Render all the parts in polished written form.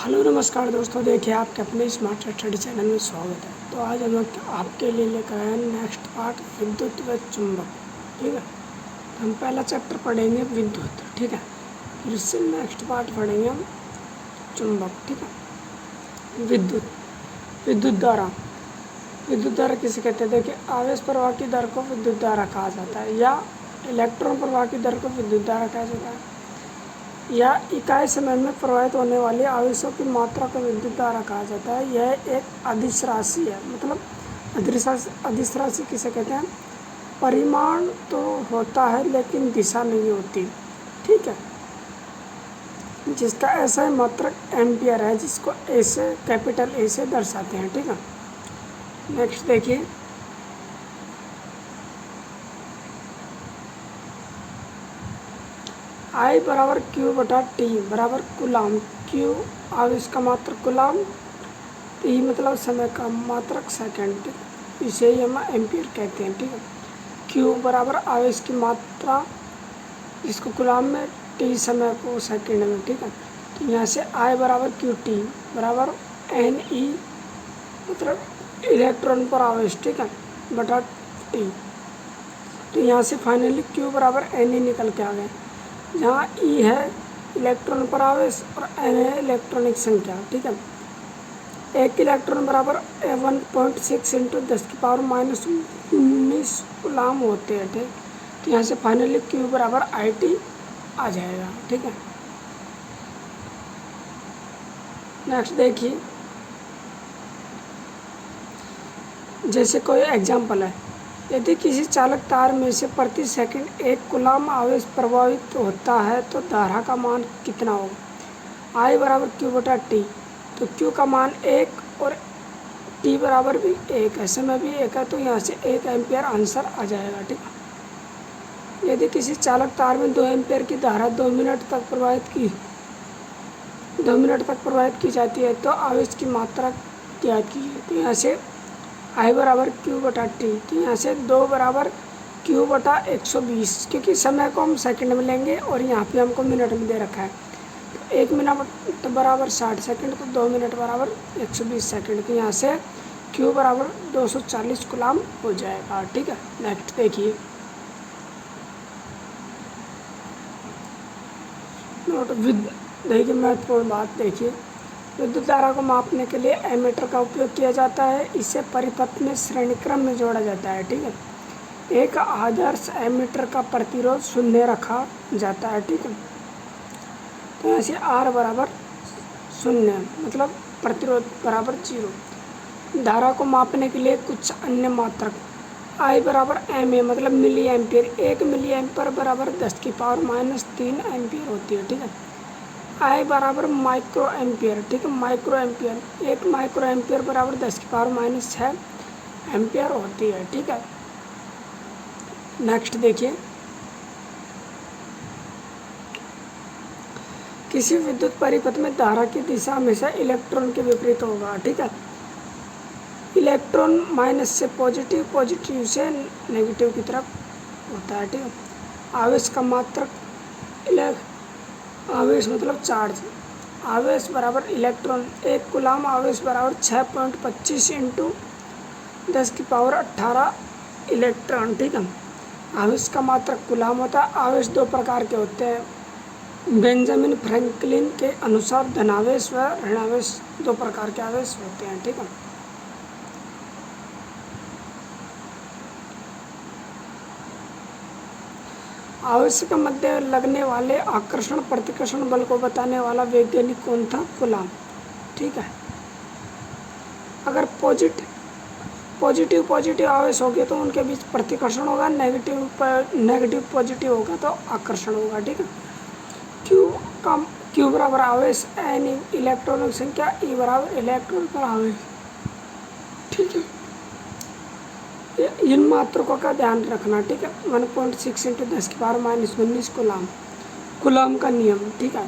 Hello नमस्कार दोस्तों, देखिए आपके अपने स्मार्ट स्टडी चैनल में स्वागत है। तो आज हम लोग आपके लिए लेकर आए हैं नेक्स्ट पार्ट विद्युत व चुंबक। ठीक है, हम पहला चैप्टर पढ़ेंगे विद्युत। ठीक है, फिर इससे नेक्स्ट पार्ट पढ़ेंगे हम चुंबक। ठीक है, विद्युत धारा किसे कहते हैं? देखिए, आवेश प्रवाह की दर को विद्युत धारा कहा जाता है, या इलेक्ट्रॉन प्रवाह की दर को विद्युत धारा कहा जाता है, या इकाई समय में प्रवाहित होने वाले आवेशों की मात्रा को विद्युत धारा कहा जाता है। यह एक अदिश राशि है। मतलब अदिश राशि किसे कहते हैं? परिमाण तो होता है लेकिन दिशा नहीं होती। ठीक है, जिसका ऐसा मात्रक एम्पियर है, जिसको ए से कैपिटल ए से दर्शाते हैं। ठीक है, नेक्स्ट देखिए, I बराबर क्यू बटा टी बराबर कुलाम। क्यू आवेश का मात्रक कुलाम, टी मतलब समय का मात्रक सेकंड। इसे ही हम एम्पियर कहते हैं। ठीक है, क्यू बराबर आवेश की मात्रा जिसको कुलाम में, टी समय को सेकंड में। ठीक है, तो यहाँ से I बराबर क्यू टी बराबर एन ई मतलब इलेक्ट्रॉन पर आवेश। ठीक है, बटा टी। तो यहाँ से फाइनली क्यू बराबर एन ई निकल के आ गए, जहाँ ई है इलेक्ट्रॉन पर आवेश और एन है इलेक्ट्रॉनिक संख्या। ठीक है, एक इलेक्ट्रॉन बराबर 1.6 इंटू 10⁻⁻19 गुलाम होते हैं। ठीक, तो यहाँ से फाइनली क्यू बराबर आई टी आ जाएगा। ठीक है, नेक्स्ट देखिए, जैसे कोई एग्जाम्पल है, यदि किसी चालक तार में से प्रति सेकंड 1 कूलम आवेश प्रवाहित होता है तो धारा का मान कितना होगा? I बराबर क्यू बटा टी। तो क्यू का मान 1 और टी बराबर भी 1 है, समय भी 1 है, तो यहाँ से 1 एम्पियर आंसर आ जाएगा। ठीक है, यदि किसी चालक तार में 2 एम्पियर की धारा 2 मिनट तक प्रवाहित की जाती है तो आवेश की मात्रा ज्ञात कीजिए। तो यहाँ से I बराबर क्यू बटा टी, तो यहाँ से 2 बराबर क्यू बटा 120, क्योंकि समय को हम सेकंड में लेंगे और यहाँ पे हमको मिनट में दे रखा है। तो 1 मिनट बराबर 60 सेकंड, तो 2 मिनट बराबर 120 सेकंड। तो यहाँ से क्यू बराबर 240 कूलम हो जाएगा। ठीक है, नेक्स्ट देखिए, देखिए महत्वपूर्ण बात देखिए, विद्युत धारा को मापने के लिए एमीटर का उपयोग किया जाता है। इसे परिपथ में श्रेणी क्रम में जोड़ा जाता है। ठीक है, एक आदर्श एमीटर का प्रतिरोध 0 रखा जाता है। ठीक है, तो यहाँ से R बराबर 0 मतलब प्रतिरोध बराबर 0। धारा को मापने के लिए कुछ अन्य मात्रक, I बराबर MA मतलब मिली एम्पियर। 1 मिली एम्पियर बराबर 10⁻³ एम्पियर होती है। ठीक है, I बराबर माइक्रो एम्पियर। ठीक है, माइक्रो एम्पियर, 1 माइक्रो एम्पियर बराबर 10⁻⁶ एम्पियर होती है। ठीक है, नेक्स्ट देखिए, किसी विद्युत परिपथ में धारा की दिशा हमेशा इलेक्ट्रॉन के विपरीत होगा। ठीक है, इलेक्ट्रॉन माइनस से पॉजिटिव, पॉजिटिव से नेगेटिव की तरफ होता है। ठीक है, आवेश का मात्रक, आवेश मतलब चार्ज, आवेश बराबर इलेक्ट्रॉन, 1 कूलम आवेश बराबर 6.25 इंटू 10⁻18 इलेक्ट्रॉन। ठीक है, आवेश का मात्रक कूलम होता है। आवेश 2 प्रकार के होते हैं, बेंजामिन फ्रैंकलिन के अनुसार धनावेश व ऋणावेश 2 प्रकार के आवेश होते हैं। ठीक है, आवेश के मध्य लगने वाले आकर्षण प्रतिकर्षण बल को बताने वाला वैज्ञानिक कौन था? कूलम। ठीक है, अगर पॉजिटिव आवेश होगी तो उनके बीच प्रतिकर्षण होगा, नेगेटिव पॉजिटिव होगा तो आकर्षण होगा। ठीक है, क्यू बराबर आवेश, एन इलेक्ट्रॉनिक संख्या, ई बराबर इलेक्ट्रॉन पर आवेश। ठीक है, इन मात्रकों का ध्यान रखना। ठीक है, 1.6 इंटू 10⁻⁻19 कूलम का नियम। ठीक है,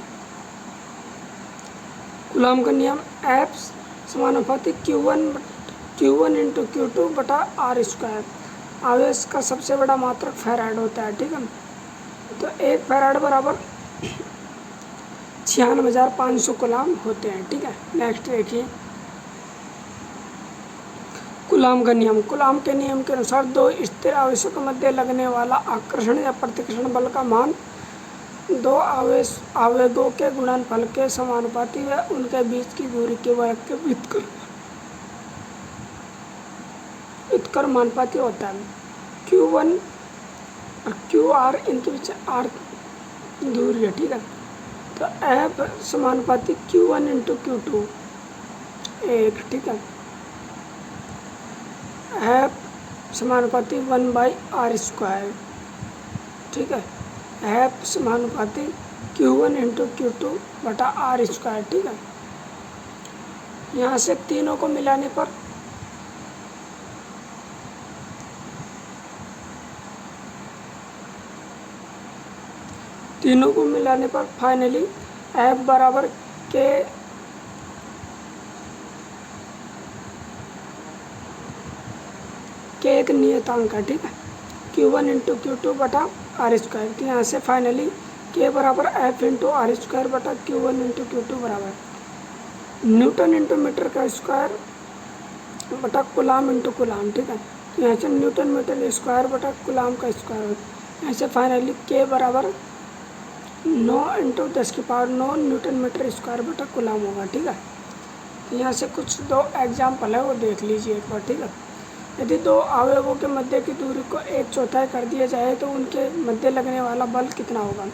कूलम का नियम F समानुपाती Q1 इंटू Q2 बटा R स्क्वायर। आवेश का सबसे बड़ा मात्रक फैराड होता है। ठीक है, तो 1 फैराड बराबर 96,500 कूलाम होते हैं। ठीक है, नेक्स्ट देखिए कूलाम का नियम। कूलाम के नियम के अनुसार दो स्थिर आवेशों के मध्य लगने वाला आकर्षण या प्रतिकर्षण बल का मान दो आवेगों के गुणनफल के समानुपाती है, उनके बीच की दूरी के वर्ग के व्युत्क्रमानुपाती होता है। Q1 और QR इनके बीच R दूरी है। ठीक है, तो F समानुपाती Q1 इंटू Q2 एक। ठीक है, F समानुपाती 1/r²। ठीक है, F समानुपाती Q1 इंटू Q2 बटा R²। ठीक है, यहाँ से तीनों को मिलाने पर फाइनली F बराबर के एक नियतांक है। ठीक है, Q1 इंटू Q2 बटा R²। तो यहाँ से फाइनली K बराबर F इंटू R² बटा Q1 इंटू Q2 बराबर न्यूटन इंटू मीटर का स्क्वायर बटा कूलाम इंटू कूलाम। ठीक है, तो यहाँ से न्यूटन मीटर स्क्वायर बटा कूलाम का स्क्वायर। यहाँ से फाइनली K बराबर 9 इंटू 10⁹ न्यूटन मीटर स्क्वायर बटा कूलाम होगा। ठीक है, तो यहाँ से कुछ दो एग्जाम्पल है वो देख लीजिए एक बार। ठीक है, यदि दो अवयवों के मध्य की दूरी को 1/4 कर दिया जाए तो उनके मध्य लगने वाला बल कितना होगा।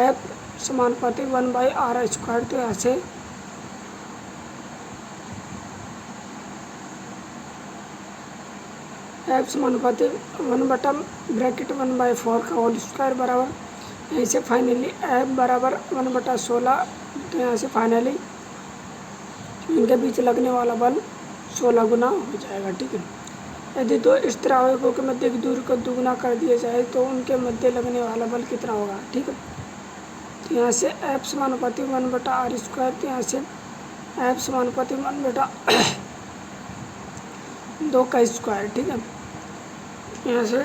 F समानुपाती 1/r²। तो यहाँ से F समानुपाती 1/(1/4) का होल स्क्वायर बराबर यहीं से फाइनली F बराबर 1/16। तो यहाँ से फाइनली इनके बीच लगने वाला बल 16 गुना हो जाएगा। ठीक है, यदि दो स्थिर आवेशों के मध्य की दूरी को दुगुना कर दिया जाए तो उनके मध्य लगने वाला बल कितना होगा। ठीक है, तो यहाँ से F समानुपाती 1/r²। तो यहाँ से F समानुपाती 1/2 का स्क्वायर। ठीक है, यहाँ से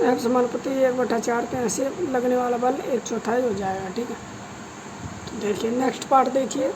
F समानुपाती 1/4। तो यहाँ से लगने वाला बल 1/4 हो जाएगा। ठीक है, तो देखिए नेक्स्ट पार्ट देखिए।